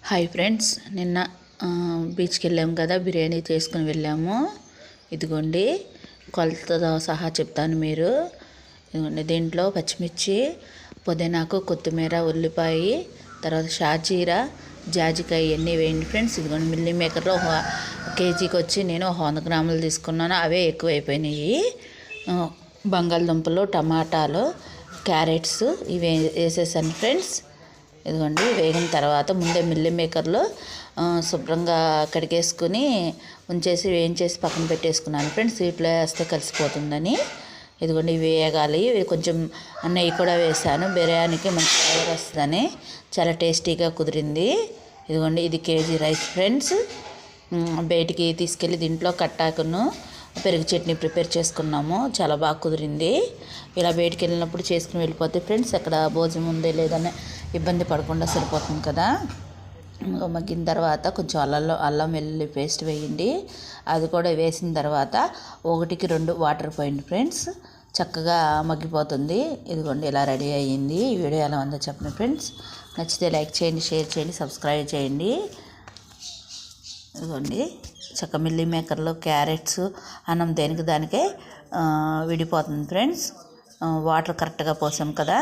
Hi friends, నిన్న బీచ్కి వెళ్ళాము కదా, బిర్యానీ చేసుకుని వెళ్ళాము. ఇదిగోండి కొలతతో సహా చెప్తాను. మీరు ఇదిగోండి, దీంట్లో పచ్చిమిర్చి, పుదీనాకు, కొత్తిమీర, ఉల్లిపాయ, తర్వాత షాజీరా, జాజికాయ ఇవన్నీ వేయండి ఫ్రెండ్స్. ఇదిగోండి మిల్లీ మేకర్లో కేజీకి వచ్చి నేను 100 గ్రాములు తీసుకున్నాను. అవే ఎక్కువైపోయినాయి. బంగాళదుంపలు, టమాటాలు, క్యారెట్స్ ఇవి వేసేసాను ఫ్రెండ్స్. ఇదిగోండి వేగిన తర్వాత ముందే మిల్లీ మేకర్లో శుభ్రంగా కడిగేసుకుని ఉంచేసి వేయించేసి పక్కన పెట్టేసుకున్నాను ఫ్రెండ్స్. వీటిలో వేస్తే కలిసిపోతుందని. ఇదిగోండి ఇవి వేయగాలి. కొంచెం నెయ్యి కూడా వేసాను, బిర్యానీకి మంచి ఫ్లేవర్ వస్తుందని. చాలా టేస్టీగా కుదిరింది. ఇదిగోండి ఇది కేజీ రైస్ ఫ్రెండ్స్. బయటికి తీసుకెళ్ళి దీంట్లో కట్టాకును పెరుగు చట్నీ ప్రిపేర్ చేసుకున్నాము. చాలా బాగా కుదిరింది. ఇలా బయటికి వెళ్ళినప్పుడు చేసుకుని వెళ్ళిపోతే ఫ్రెండ్స్, అక్కడ భోజనం ఉందే లేదని ఇబ్బంది పడకుండా సరిపోతుంది కదా. మగ్గిన తర్వాత కొంచెం అల్లం వెల్లుల్లి పేస్ట్ వేయండి. అది కూడా వేసిన తర్వాత 1కి 2 వాటర్ పోయండి ఫ్రెండ్స్. చక్కగా మగ్గిపోతుంది. ఇదిగోండి ఇలా రెడీ అయ్యింది. ఈ వీడియో ఎలా ఉందో చెప్పండి ఫ్రెండ్స్. నచ్చితే లైక్ చేయండి, షేర్ చేయండి, సబ్స్క్రైబ్ చేయండి. ఇదిగోండి చక్క మిల్లీ మేకర్లో క్యారెట్స్, అన్నం దేనికి దానికే విడిపోతుంది ఫ్రెండ్స్. వాటర్ కరెక్ట్గా పోసాం కదా.